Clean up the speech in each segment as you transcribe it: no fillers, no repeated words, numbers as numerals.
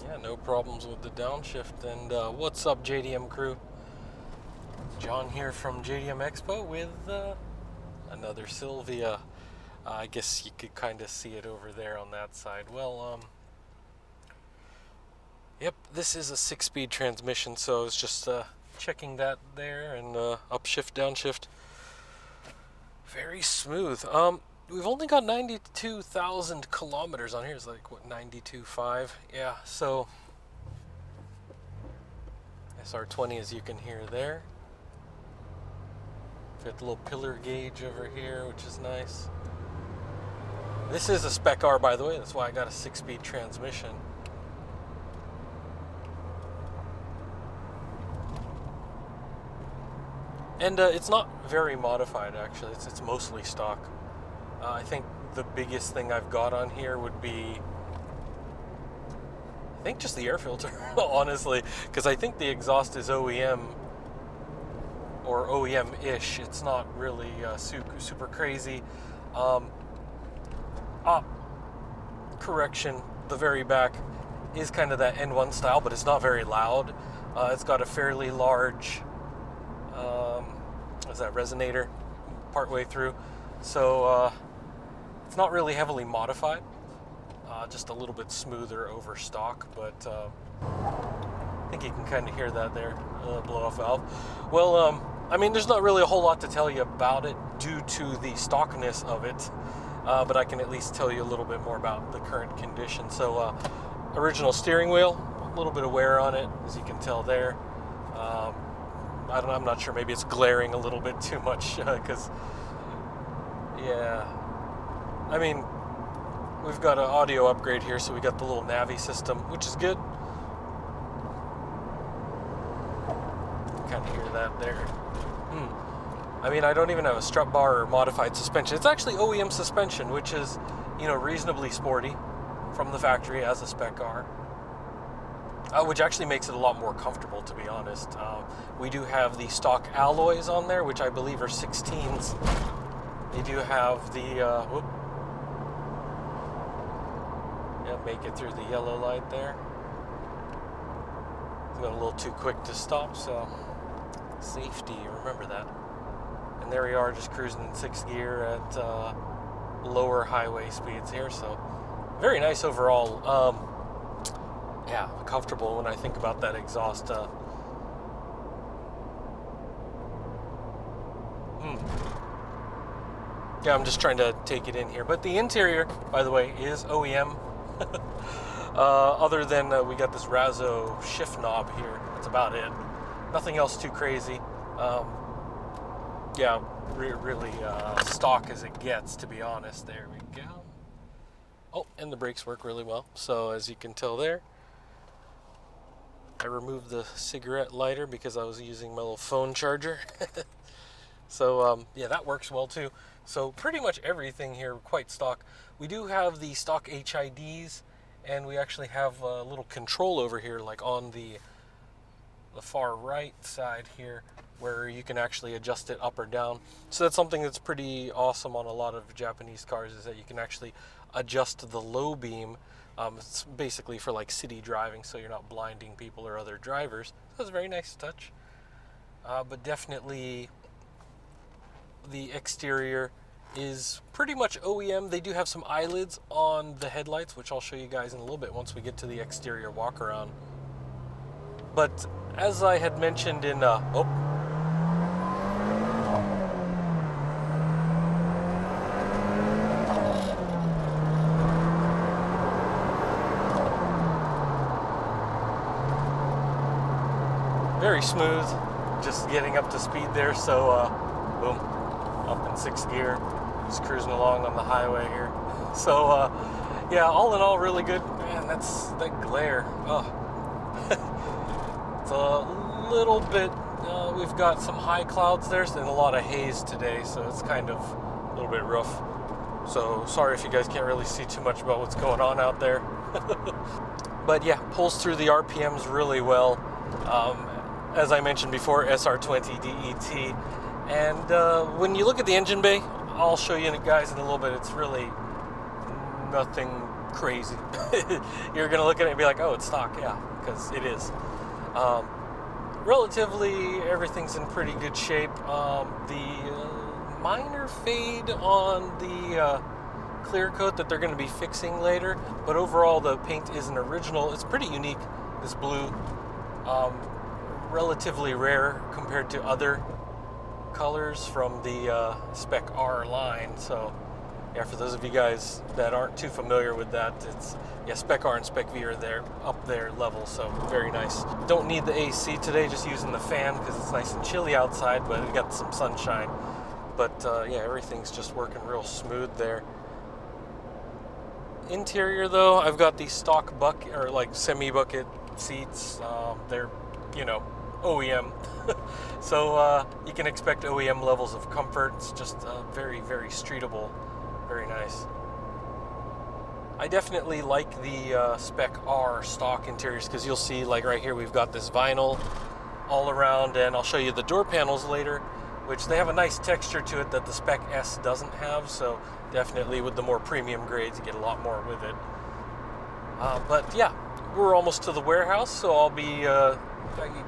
Yeah, no problems with the downshift. And what's up, JDM crew? John here from JDM EXPO with another Silvia. I guess you could kind of see it over there on that side. Well, yep, this is a 6-speed transmission, so I was just checking that there, and upshift, downshift. Very smooth. We've only got 92,000 kilometers on here. It's like, what, 92.5? Yeah, so SR20, as you can hear there. Got the little pillar gauge over here, which is nice. This is a Spec R, by the way. That's why I got a 6-speed transmission. And it's not very modified, actually. It's mostly stock. I think the biggest thing I've got on here would be, I think, just the air filter, honestly, because I think the exhaust is OEM or OEM-ish. It's not really super crazy. Correction, the very back is kind of that N1 style, but it's not very loud. It's got a fairly large what's that, resonator partway through, so it's not really heavily modified, just a little bit smoother over stock, but I think you can kind of hear that there, blow off valve. Well, I mean, there's not really a whole lot to tell you about it due to the stockness of it, but I can at least tell you a little bit more about the current condition. So original steering wheel, a little bit of wear on it, as you can tell there. I'm not sure, maybe it's glaring a little bit too much, because, yeah, I mean, we've got an audio upgrade here, so we got the little Navi system, which is good. Kind of hear that there. I mean, I don't even have a strut bar or modified suspension. It's actually OEM suspension, which is, reasonably sporty from the factory as a Spec R. Which actually makes it a lot more comfortable, to be honest. We do have the stock alloys on there, which I believe are 16s. They do have the, make it through the yellow light there. It's got a little too quick to stop, so safety, remember that. And there we are, just cruising in 6th gear at lower highway speeds here, so very nice overall. Yeah, comfortable when I think about that exhaust. Yeah, I'm just trying to take it in here. But the interior, by the way, is OEM. Other than we got this Razzo shift knob here. That's about it. Nothing else too crazy. Yeah, really stock as it gets, to be honest. There we go. Oh, and the brakes work really well. So as you can tell there, I removed the cigarette lighter because I was using my little phone charger. So yeah, that works well too. So pretty much everything here quite stock. We do have the stock HIDs, and we actually have a little control over here, like on the far right side here, where you can actually adjust it up or down. So that's something that's pretty awesome on a lot of Japanese cars, is that you can actually adjust the low beam. It's basically for like city driving, so you're not blinding people or other drivers. That's a very nice touch. But definitely the exterior is pretty much OEM. They do have some eyelids on the headlights, which I'll show you guys in a little bit once we get to the exterior walk around. But as I had mentioned in very smooth, just getting up to speed there. So boom, up in 6th gear, just cruising along on the highway here. So yeah, all in all, really good. Man, that glare, it's a little bit, we've got some high clouds there and a lot of haze today, so it's kind of a little bit rough. So sorry if you guys can't really see too much about what's going on out there. But yeah, pulls through the RPMs really well. As I mentioned before, SR20 DET. And when you look at the engine bay, I'll show you guys in a little bit, it's really nothing crazy. You're gonna look at it and be like, oh, it's stock. Yeah, because it is. Relatively, everything's in pretty good shape. The minor fade on the clear coat that they're going to be fixing later, but overall the paint is an original. It's pretty unique, this blue. Relatively rare compared to other colors from the Spec R line. So yeah, for those of you guys that aren't too familiar with that, it's, yeah, Spec R and Spec V are there, up there level, so very nice. Don't need the AC today, just using the fan because it's nice and chilly outside, but it got some sunshine. But yeah, everything's just working real smooth there. Interior though, I've got these stock bucket, or like semi-bucket seats. They're, you know, OEM. So you can expect OEM levels of comfort. It's just very, very streetable. Very nice. I definitely like the Spec R stock interiors because you'll see, like right here, we've got this vinyl all around, and I'll show you the door panels later, which they have a nice texture to it that the Spec S doesn't have. So definitely with the more premium grades, you get a lot more with it. But yeah, we're almost to the warehouse, so I'll be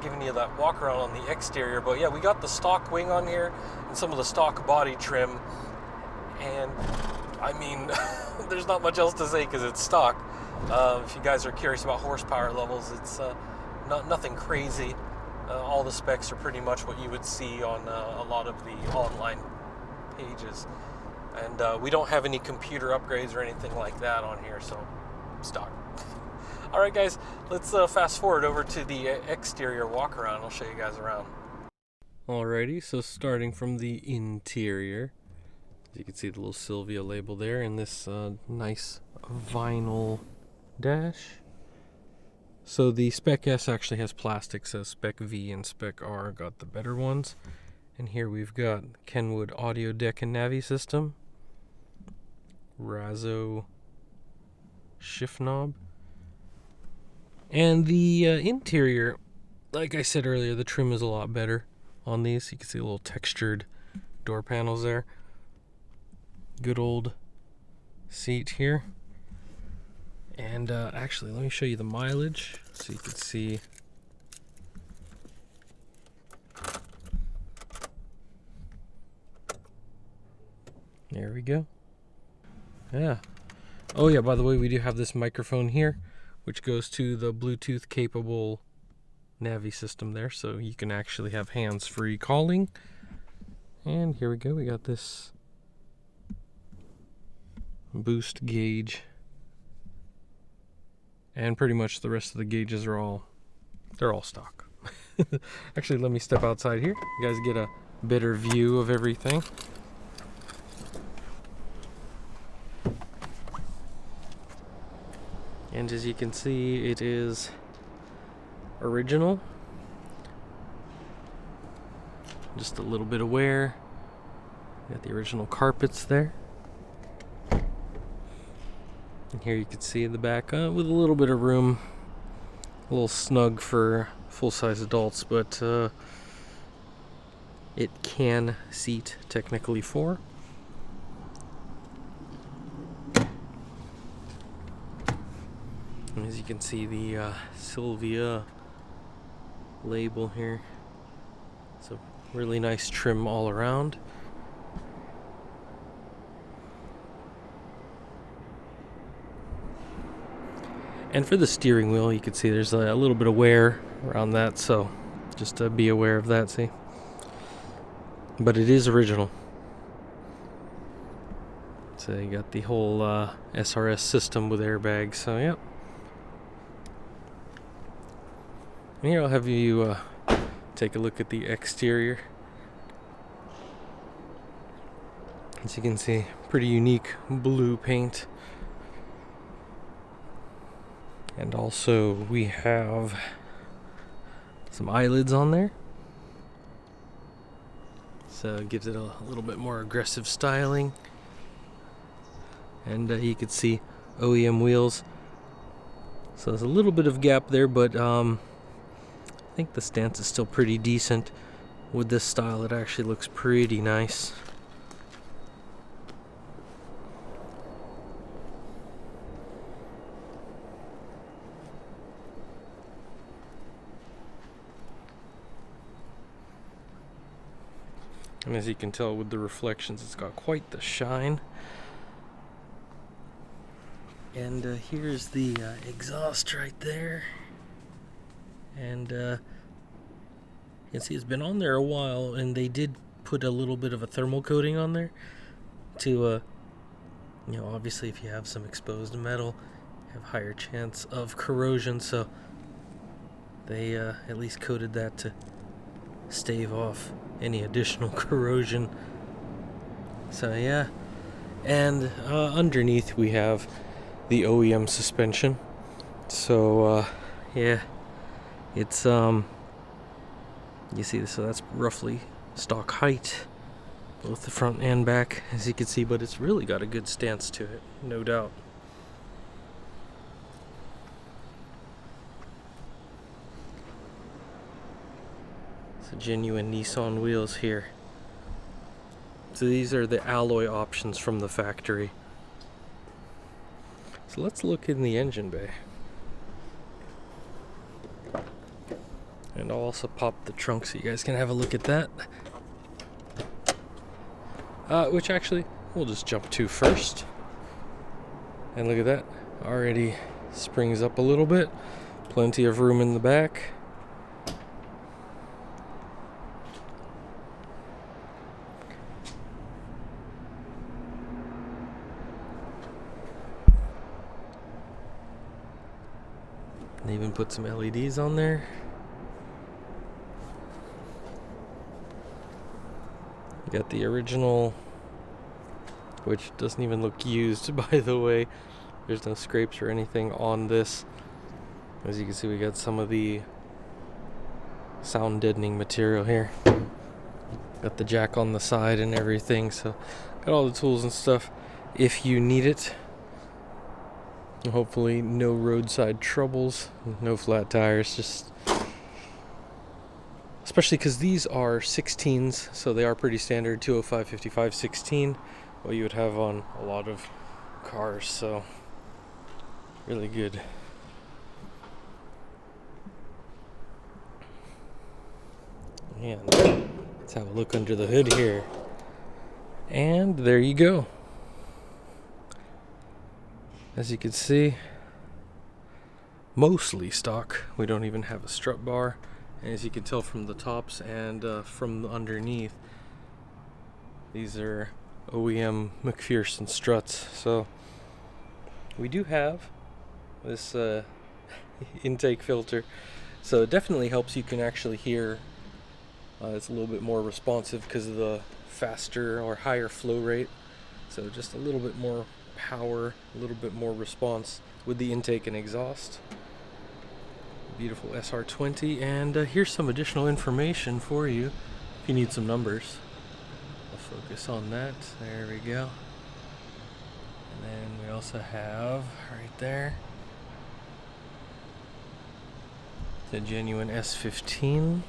giving you that walk around on the exterior. But yeah, we got the stock wing on here and some of the stock body trim. And I mean, there's not much else to say because it's stock. If you guys are curious about horsepower levels, it's nothing crazy. All the specs are pretty much what you would see on a lot of the online pages. And we don't have any computer upgrades or anything like that on here, so stock. All right, guys, let's fast forward over to the exterior walk around. I'll show you guys around. Alrighty, so starting from the interior, as you can see the little Silvia label there, and this nice vinyl dash. So the Spec S actually has plastic, so Spec V and Spec R got the better ones. And here we've got Kenwood audio deck and Navi system, Razzo shift knob, and the interior, like I said earlier, the trim is a lot better on these. You can see a little textured door panels there. Good old seat here. And actually, let me show you the mileage so you can see. There we go. Yeah. Oh yeah, by the way, we do have this microphone here, which goes to the Bluetooth capable Navi system there, so you can actually have hands-free calling. And here we go, we got this boost gauge. And pretty much the rest of the gauges are they're all stock. Actually, let me step outside here. You guys get a better view of everything. And as you can see, it is original. Just a little bit of wear. Got the original carpets there. And here you can see the back with a little bit of room. A little snug for full-size adults, but it can seat technically 4. And as you can see, the Silvia label here. So really nice trim all around. And for the steering wheel, you can see there's a little bit of wear around that, so just to be aware of that, see? But it is original. So you got the whole SRS system with airbags, so yep. And here I'll have you take a look at the exterior. As you can see, pretty unique blue paint. And also we have some eyelids on there. So it gives it a little bit more aggressive styling. And you can see OEM wheels. So there's a little bit of gap there, but I think the stance is still pretty decent. With this style, it actually looks pretty nice. And as you can tell with the reflections, it's got quite the shine. And here's the exhaust right there. And you can see it's been on there a while, and they did put a little bit of a thermal coating on there to, you know, obviously if you have some exposed metal, you have higher chance of corrosion, so they at least coated that to stave off any additional corrosion. So yeah, and underneath we have the OEM suspension. So yeah, it's you see, so that's roughly stock height, both the front and back, as you can see, but it's really got a good stance to it, no doubt. It's a genuine Nissan wheels here. So these are the alloy options from the factory. So let's look in the engine bay. And I'll also pop the trunk so you guys can have a look at that. Which actually, we'll just jump to first. And look at that. Already springs up a little bit. Plenty of room in the back. They even put some LEDs on there. You got the original, which doesn't even look used, by the way. There's no scrapes or anything on this. As you can see, we got some of the sound deadening material here. Got the jack on the side and everything, so got all the tools and stuff if you need it. Hopefully no roadside troubles, no flat tires, just especially because these are 16s, so they are pretty standard, 205, 55, 16, what you would have on a lot of cars, so really good. Yeah, let's have a look under the hood here. And there you go. As you can see, mostly stock. We don't even have a strut bar. And as you can tell from the tops and from the underneath, these are OEM McPherson struts. So we do have this intake filter. So it definitely helps. You can actually hear. It's a little bit more responsive because of the faster or higher flow rate. So just a little bit more power, a little bit more response with the intake and exhaust. Beautiful SR20, and here's some additional information for you if you need some numbers. I'll focus on that. There we go. And then we also have right there the genuine S15.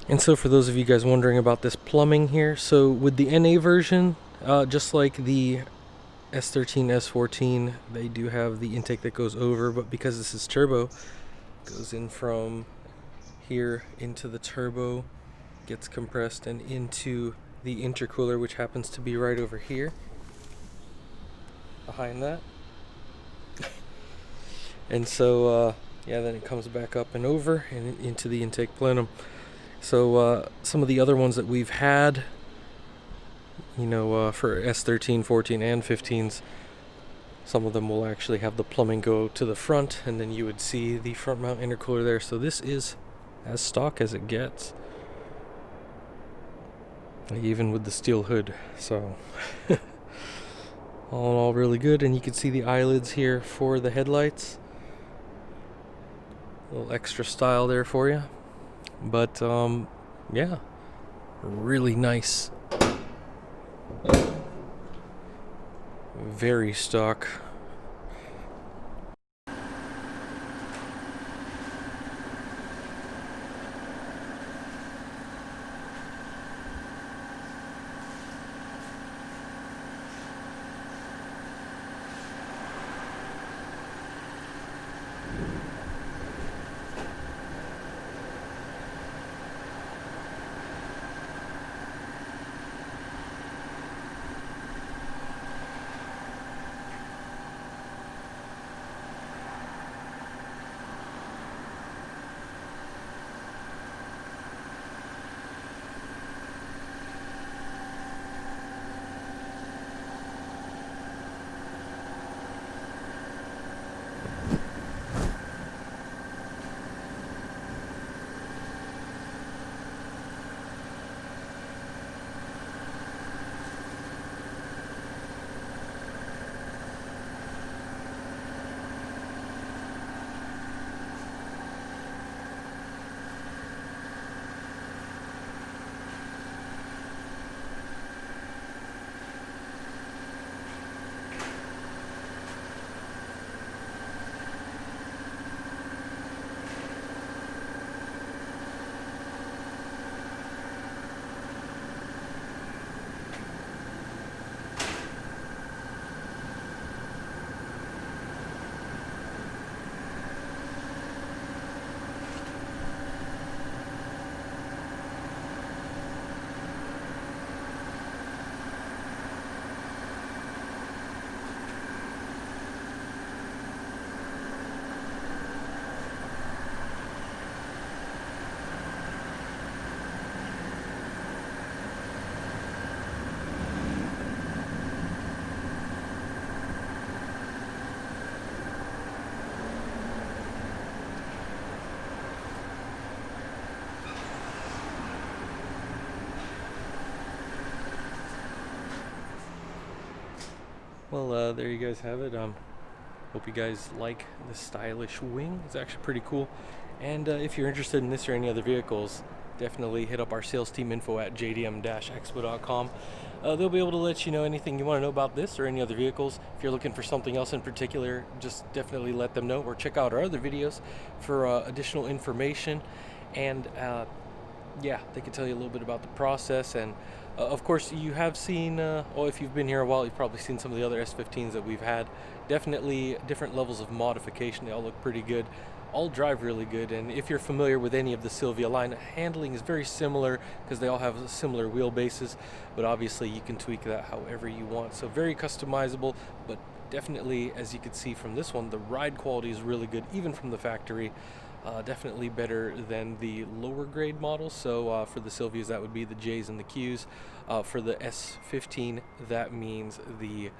And so for those of you guys wondering about this plumbing here, so with the NA version, just like the S13, S14, they do have the intake that goes over, but because this is turbo, it goes in from here into the turbo, gets compressed and into the intercooler, which happens to be right over here behind that. And so yeah, then it comes back up and over and into the intake plenum. So some of the other ones that we've had, you know, for S13, 14, and 15s, some of them will actually have the plumbing go to the front, and then you would see the front mount intercooler there. So this is as stock as it gets, even with the steel hood. So all in all, really good. And you can see the eyelids here for the headlights. A little extra style there for you. But yeah, really nice. Very stock. Well, there you guys have it. Hope you guys like the stylish wing. It's actually pretty cool. And if you're interested in this or any other vehicles, definitely hit up our sales team info at jdm-expo.com. They'll be able to let you know anything you want to know about this or any other vehicles. If you're looking for something else in particular, just definitely let them know, or check out our other videos for additional information. And yeah, they can tell you a little bit about the process. And of course, you have seen, well, if you've been here a while, you've probably seen some of the other S15s that we've had. Definitely different levels of modification. They all look pretty good. All drive really good. And if you're familiar with any of the Silvia line, handling is very similar because they all have similar wheelbases, but obviously you can tweak that however you want. So very customizable, but definitely, as you can see from this one, the ride quality is really good, even from the factory. Definitely better than the lower grade models. So for the Silvias, that would be the J's and the Q's. For the S15, that means the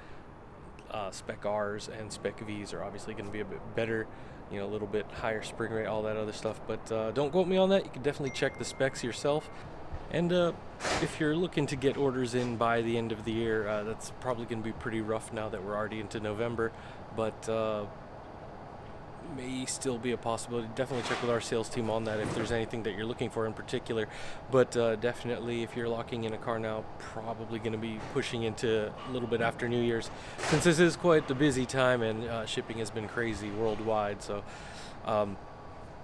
Spec R's and Spec V's are obviously going to be a bit better, you know, a little bit higher spring rate, all that other stuff. But don't quote me on that. You can definitely check the specs yourself. And if you're looking to get orders in by the end of the year, that's probably going to be pretty rough now that we're already into November. But may still be a possibility. Definitely check with our sales team on that if there's anything that you're looking for in particular. But definitely, if you're locking in a car now, probably going to be pushing into a little bit after New Year's, since this is quite the busy time and shipping has been crazy worldwide. So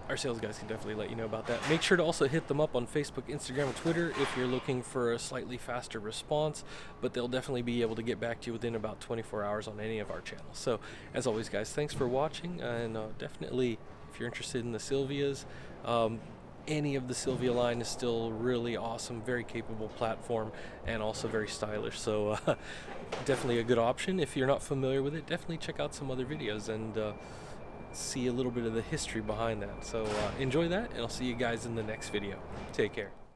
our sales guys can definitely let you know about that. Make sure to also hit them up on Facebook, Instagram, and Twitter if you're looking for a slightly faster response, but they'll definitely be able to get back to you within about 24 hours on any of our channels. So as always, guys, thanks for watching, and definitely, if you're interested in the Silvias, any of the Silvia line is still really awesome, very capable platform, and also very stylish. So definitely a good option. If you're not familiar with it, definitely check out some other videos and see a little bit of the history behind that. So enjoy that, and I'll see you guys in the next video. Take care.